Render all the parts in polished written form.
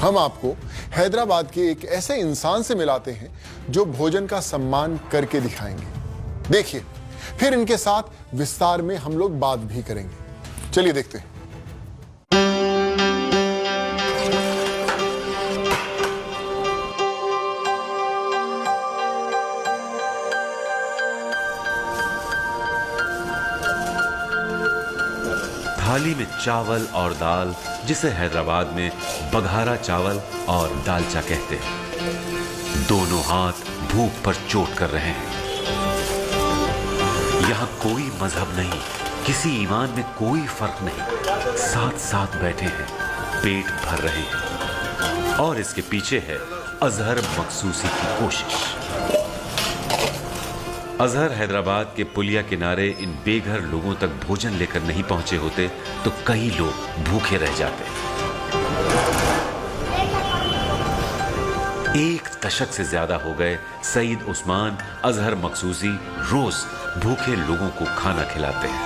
हम आपको हैदराबाद के एक ऐसे इंसान से मिलाते हैं जो भोजन का सम्मान करके दिखाएंगे। देखिए, फिर इनके साथ विस्तार में हम लोग बात भी करेंगे। चलिए देखते हैं। थाली में चावल और दाल, जिसे हैदराबाद में बघारा चावल और दालचा कहते हैं। दोनों हाथ भूख पर चोट कर रहे हैं। यहाँ कोई मजहब नहीं, किसी ईमान में कोई फर्क नहीं। साथ साथ बैठे हैं, पेट भर रहे हैं। और इसके पीछे है अजहर मखसूसी की कोशिश। अजहर हैदराबाद के पुलिया किनारे इन बेघर लोगों तक भोजन लेकर नहीं पहुंचे होते तो कई लोग भूखे रह जाते। एक दशक से ज्यादा हो गए सईद उस्मान अजहर मखसूसी रोज भूखे लोगों को खाना खिलाते हैं।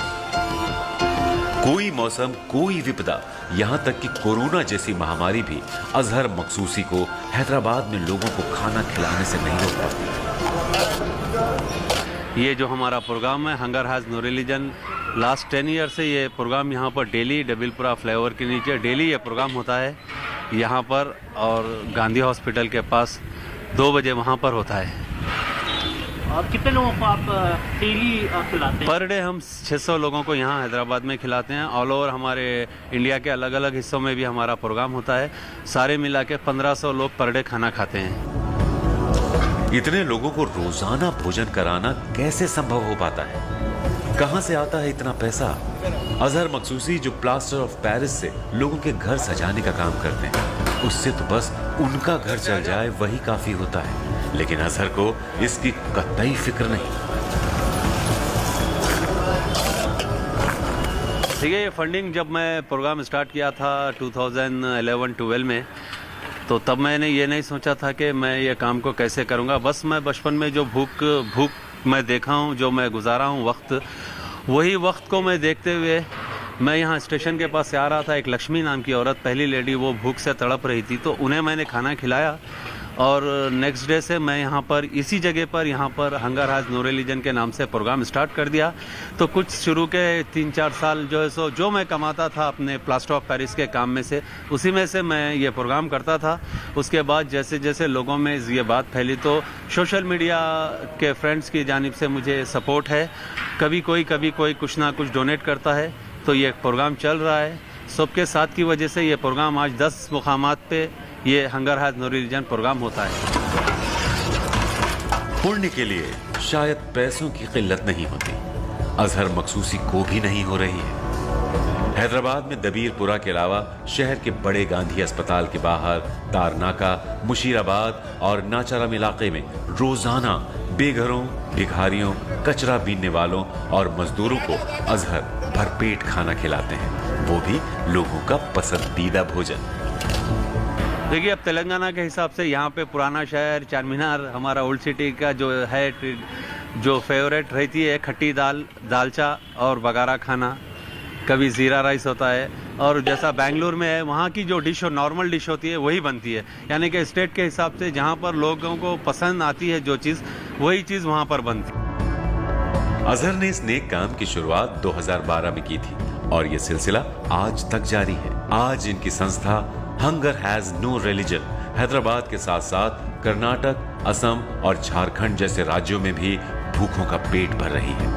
कोई मौसम, कोई विपदा, यहां तक कि कोरोना जैसी महामारी भी अजहर मखसूसी को हैदराबाद में लोगों को खाना खिलाने से नहीं रोक पाती। ये जो हमारा प्रोग्राम है hunger has no religion, last 10 year से ये प्रोग्राम यहाँ पर डेली डबिलपुरा फ्लाईओवर के नीचे डेली ये प्रोग्राम होता है यहाँ पर, और गांधी हॉस्पिटल के पास 2 बजे वहाँ पर होता है। और कितने लोगों को आप डेली खिलाते हैं? पर डे हम 600 लोगों को यहाँ हैदराबाद में खिलाते हैं। ऑल ओवर हमारे इंडिया के अलग अलग हिस्सों में भी हमारा प्रोग्राम होता है। सारे मिला के 1500 लोग पर डे खाना खाते हैं। इतने लोगों को रोजाना भोजन कराना कैसे संभव हो पाता है? कहां से आता है इतना पैसा? अजहर मखसूसी जो प्लास्टर ऑफ पेरिस से लोगों के घर सजाने का काम करते हैं, उससे तो बस उनका घर चल जाए वही काफी होता है। लेकिन अजहर को इसकी कतई फिक्र नहीं। ठीक है, ये फंडिंग जब मैं प्रोग्राम स्टार्ट किया था 2011-12 में, तो तब मैंने ये नहीं सोचा था कि मैं ये काम को कैसे करूँगा। बस मैं बचपन में जो भूख मैं देखा हूँ, जो मैं गुजारा हूँ वक्त, वही वक्त को मैं देखते हुए मैं यहाँ स्टेशन के पास से आ रहा था। एक लक्ष्मी नाम की औरत, पहली लेडी, वो भूख से तड़प रही थी, तो उन्हें मैंने खाना खिलाया। और नेक्स्ट डे से मैं यहाँ पर इसी जगह पर यहाँ पर हंगर हैज़ नो रिलीजन के नाम से प्रोग्राम स्टार्ट कर दिया। तो कुछ शुरू के 3-4 साल जो है सो जो मैं कमाता था अपने प्लास्टर ऑफ पेरिस के काम में से, उसी में से मैं ये प्रोग्राम करता था। उसके बाद जैसे जैसे लोगों में ये बात फैली तो सोशल मीडिया के फ्रेंड्स की जानिब से मुझे सपोर्ट है। कभी कोई कुछ ना कुछ डोनेट करता है, तो ये प्रोग्राम चल रहा है। सबके साथ की वजह से ये प्रोग्राम आज 10 मुकामात पे ये hunger has no religion programme होता है। पुण्य के लिए शायद पैसों की किल्लत नहीं होती, अजहर मखसूसी को भी नहीं हो रही है। हैदराबाद में दबीरपुरा के अलावा शहर के बड़े गांधी अस्पताल के बाहर, तारनाका, मुशीराबाद और नाचाराम इलाके में रोजाना बेघरों, भिखारियों, कचरा बीनने वालों और मजदूरों को अजहर भरपेट खाना खिलाते हैं, वो भी लोगों का पसंदीदा भोजन। देखिए, अब तेलंगाना के हिसाब से यहाँ पे पुराना शहर, चार मीनार, हमारा ओल्ड सिटी का जो है, जो फेवरेट रहती है खट्टी दाल, दालचा और बघारा खाना। कभी ज़ीरा राइस होता है, और जैसा बेंगलुरु में है वहाँ की जो डिश नॉर्मल डिश होती है वही बनती है। यानी कि स्टेट के हिसाब से जहाँ पर लोगों को पसंद आती है जो चीज़, वही चीज़ वहाँ पर बनती है। अजहर ने इस नेक काम की शुरुआत 2012 में की थी और ये सिलसिला आज तक जारी है। आज इनकी संस्था hunger has no religion Hyderabad के साथ साथ कर्नाटक, असम और झारखंड जैसे राज्यों में भी भूखों का पेट भर रही है।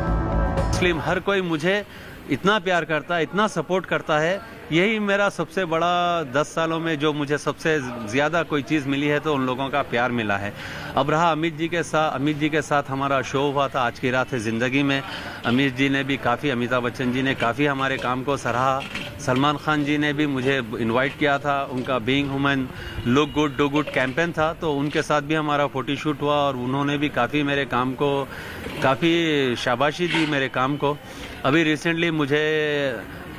मुस्लिम हर कोई मुझे इतना प्यार करता है, इतना सपोर्ट करता है। यही मेरा सबसे बड़ा 10 सालों में जो मुझे सबसे ज़्यादा कोई चीज़ मिली है तो उन लोगों का प्यार मिला है। अब रहा अमित जी के साथ हमारा शो हुआ था आज की रात है ज़िंदगी में। अमित जी ने भी काफ़ी, अमिताभ बच्चन जी ने काफ़ी हमारे काम को सराहा। सलमान खान जी ने भी मुझे इनवाइट किया था। उनका being human look good do good campaign था, तो उनके साथ भी हमारा फोटोशूट हुआ और उन्होंने भी काफ़ी मेरे काम को काफ़ी शाबाशी दी मेरे काम को। अभी रिसेंटली मुझे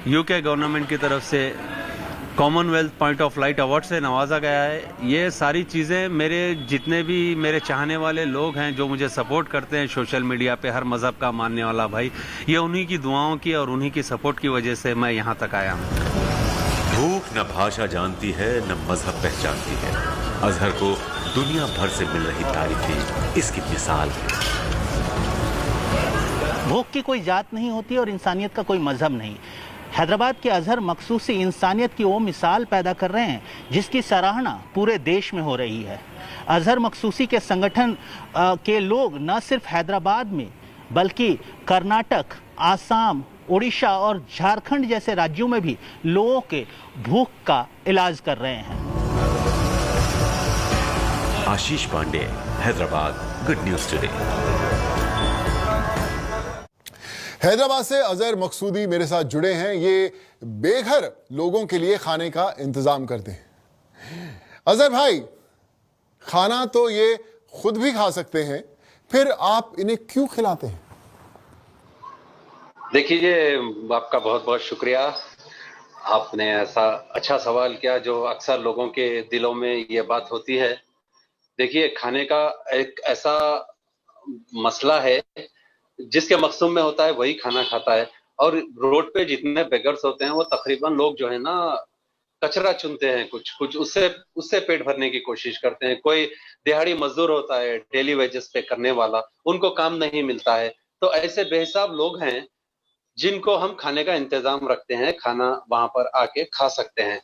यूके गवर्नमेंट की तरफ से Commonwealth point of light award से नवाजा गया है। ये सारी चीज़ें मेरे जितने भी मेरे चाहने वाले लोग हैं जो मुझे सपोर्ट करते हैं सोशल मीडिया पे, हर मज़हब का मानने वाला भाई, ये उन्हीं की दुआओं की और उन्हीं की सपोर्ट की वजह से मैं यहाँ तक आया हूँ। भूख न भाषा जानती है न मजहब पहचानती है। अजहर को दुनिया भर से मिल रही तारीफें इसकी मिसाल है। भूख की कोई जात नहीं होती और इंसानियत का कोई मजहब नहीं। हैदराबाद के अजहर मखसूसी इंसानियत की वो मिसाल पैदा कर रहे हैं जिसकी सराहना पूरे देश में हो रही है। अजहर मखसूसी के संगठन के लोग न सिर्फ हैदराबाद में बल्कि कर्नाटक, आसाम, उड़ीसा और झारखंड जैसे राज्यों में भी लोगों के भूख का इलाज कर रहे हैं। Ashish Pandey, Hyderabad, good news today. Hyderabad से अजहर मकसूदी मेरे साथ जुड़े हैं। ये बेघर लोगों के लिए खाने का इंतजाम करते हैं। अजहर भाई, खाना तो ये खुद भी खा सकते हैं, फिर आप इन्हें क्यों खिलाते हैं? देखिए, आपका बहुत बहुत शुक्रिया। आपने ऐसा अच्छा सवाल किया जो अक्सर लोगों के दिलों में ये बात होती है। देखिए, खाने का एक ऐसा मसला है जिसके मकसूम में होता है वही खाना खाता है। और रोड पे जितने बेगर्स होते हैं वो तकरीबन लोग जो है ना कचरा चुनते हैं, कुछ कुछ उससे पेट भरने की कोशिश करते हैं। कोई दिहाड़ी मजदूर होता है, डेली वेजेस पे करने वाला, उनको काम नहीं मिलता है। तो ऐसे बेहिसाब लोग हैं जिनको हम खाने का इंतजाम रखते हैं, खाना वहां पर आके खा सकते हैं।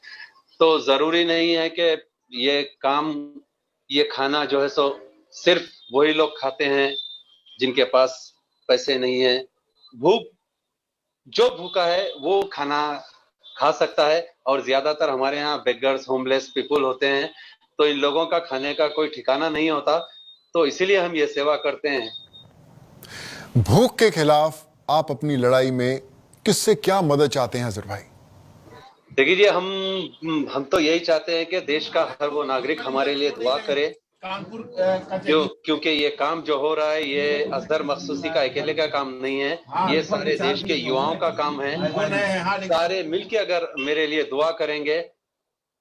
तो जरूरी नहीं है कि ये खाना जो है सो सिर्फ वही लोग खाते हैं जिनके पास पैसे नहीं है। जो भूखा है वो खाना खा सकता है। और ज्यादातर हमारे यहाँ बेगर्स, होमलेस पीपुल होते हैं, तो इन लोगों का खाने का कोई ठिकाना नहीं होता, तो इसीलिए हम ये सेवा करते हैं। भूख के खिलाफ आप अपनी लड़ाई में किससे क्या मदद चाहते हैं अजहर भाई? देखिए, हम तो यही चाहते हैं कि देश का हर वो नागरिक हमारे लिए दुआ करे, क्योंकि ये काम जो हो रहा है ये अजहर मखसूसी का अकेले का काम नहीं है, ये सारे देश के युवाओं का काम है। सारे मिलके अगर मेरे लिए दुआ करेंगे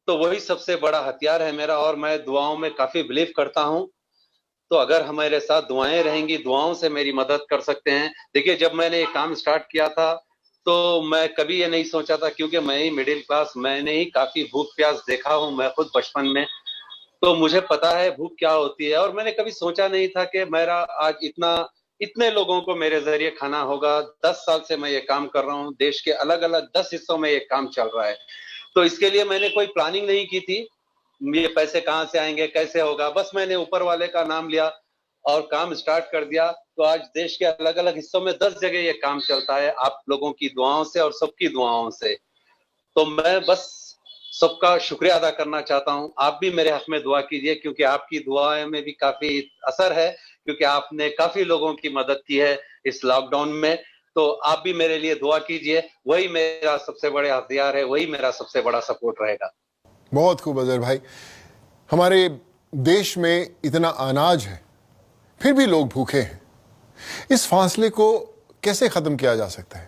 तो वही सबसे बड़ा हथियार है मेरा। और मैं दुआओं में काफी बिलीव करता हूं, तो अगर हमारे साथ दुआएं रहेंगी, दुआओं से मेरी मदद कर सकते हैं। देखिए, जब मैंने ये काम स्टार्ट किया था तो मैं कभी ये नहीं सोचा था, क्योंकि मैं ही मिडिल क्लास, मैंने ही काफी भूख प्यास देखा हूं मैं खुद बचपन में, तो मुझे पता है भूख क्या होती है। और मैंने कभी सोचा नहीं था कि मेरा आज इतने लोगों को मेरे जरिए खाना होगा। 10 साल से मैं ये काम कर रहा हूँ, देश के अलग अलग 10 हिस्सों में ये काम चल रहा है। तो इसके लिए मैंने कोई प्लानिंग नहीं की थी, ये पैसे कहाँ से आएंगे, कैसे होगा, बस मैंने ऊपर वाले का नाम लिया और काम स्टार्ट कर दिया। तो आज देश के अलग अलग हिस्सों में 10 जगह ये काम चलता है, आप लोगों की दुआओं से और सबकी दुआओं से। तो मैं बस सबका शुक्रिया अदा करना चाहता हूं। आप भी मेरे हक में दुआ कीजिए, क्योंकि आपकी दुआएं में भी काफी असर है, क्योंकि आपने काफी लोगों की मदद की है इस लॉकडाउन में। तो आप भी मेरे लिए दुआ कीजिए, वही मेरा सबसे बड़ा हथियार है, वही मेरा सबसे बड़ा सपोर्ट रहेगा। बहुत खूब अजहर भाई। हमारे देश में इतना अनाज है फिर भी लोग भूखे हैं, इस फासले को कैसे खत्म किया जा सकता है?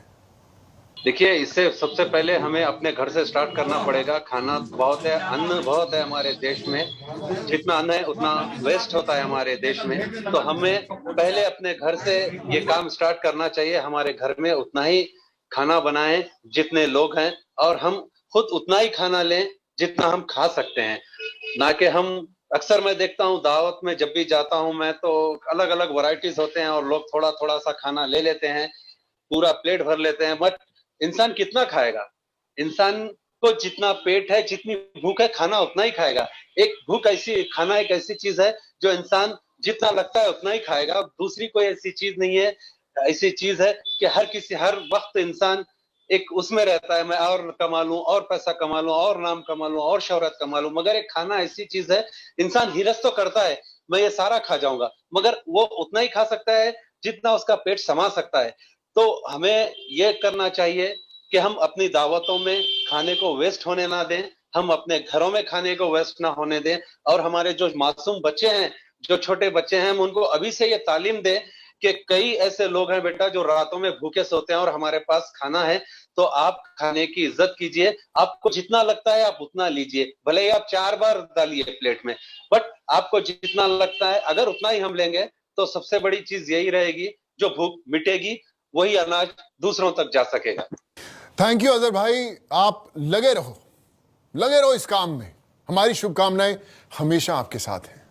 देखिए, इससे सबसे पहले हमें अपने घर से स्टार्ट करना पड़ेगा। खाना बहुत है, अन्न बहुत है हमारे देश में, जितना अन्न है उतना वेस्ट होता है हमारे देश में। तो हमें पहले अपने घर से ये काम स्टार्ट करना चाहिए। हमारे घर में उतना ही खाना बनाएं जितने लोग हैं, और हम खुद उतना ही खाना लें जितना हम खा सकते हैं। ना कि हम, अक्सर मैं देखता हूँ दावत में जब भी जाता हूँ मैं, तो अलग अलग वैरायटीज होते हैं और लोग थोड़ा थोड़ा सा खाना ले लेते हैं, पूरा प्लेट भर लेते हैं। बट इंसान कितना खाएगा? इंसान को जितना पेट है, जितनी भूख है, खाना उतना ही खाएगा। खाना एक ऐसी चीज है जो इंसान जितना लगता है उतना ही खाएगा। दूसरी कोई ऐसी चीज नहीं है। ऐसी चीज है कि हर वक्त इंसान एक उसमें रहता है, मैं और कमा लूं, और पैसा कमा लूं, और नाम कमा लूं, और शोहरत कमा लूं। मगर एक खाना ऐसी चीज है, इंसान हिरस तो करता है मैं ये सारा खा जाऊंगा, मगर वो उतना ही खा सकता है जितना उसका पेट समा सकता है। तो हमें ये करना चाहिए कि हम अपनी दावतों में खाने को वेस्ट होने ना दें, हम अपने घरों में खाने को वेस्ट ना होने दें। और हमारे जो मासूम बच्चे हैं, जो छोटे बच्चे हैं, हम उनको अभी से ये तालीम दें कि कई ऐसे लोग हैं बेटा जो रातों में भूखे सोते हैं और हमारे पास खाना है। तो आप खाने की इज्जत कीजिए, आपको जितना लगता है आप उतना लीजिए, भले ही आप 4 बार डालिए प्लेट में, बट आपको जितना लगता है अगर उतना ही हम लेंगे तो सबसे बड़ी चीज यही रहेगी, जो भूख मिटेगी वही अनाज दूसरों तक जा सकेगा। थैंक यू अजहर भाई, आप लगे रहो, लगे रहो इस काम में। हमारी शुभकामनाएं हमेशा आपके साथ हैं।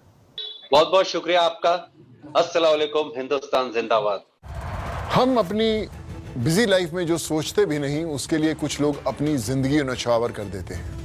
बहुत बहुत शुक्रिया आपका। अस्सलाम वालेकुम, हिंदुस्तान जिंदाबाद। हम अपनी बिजी लाइफ में जो सोचते भी नहीं, उसके लिए कुछ लोग अपनी जिंदगी नछावर कर देते हैं।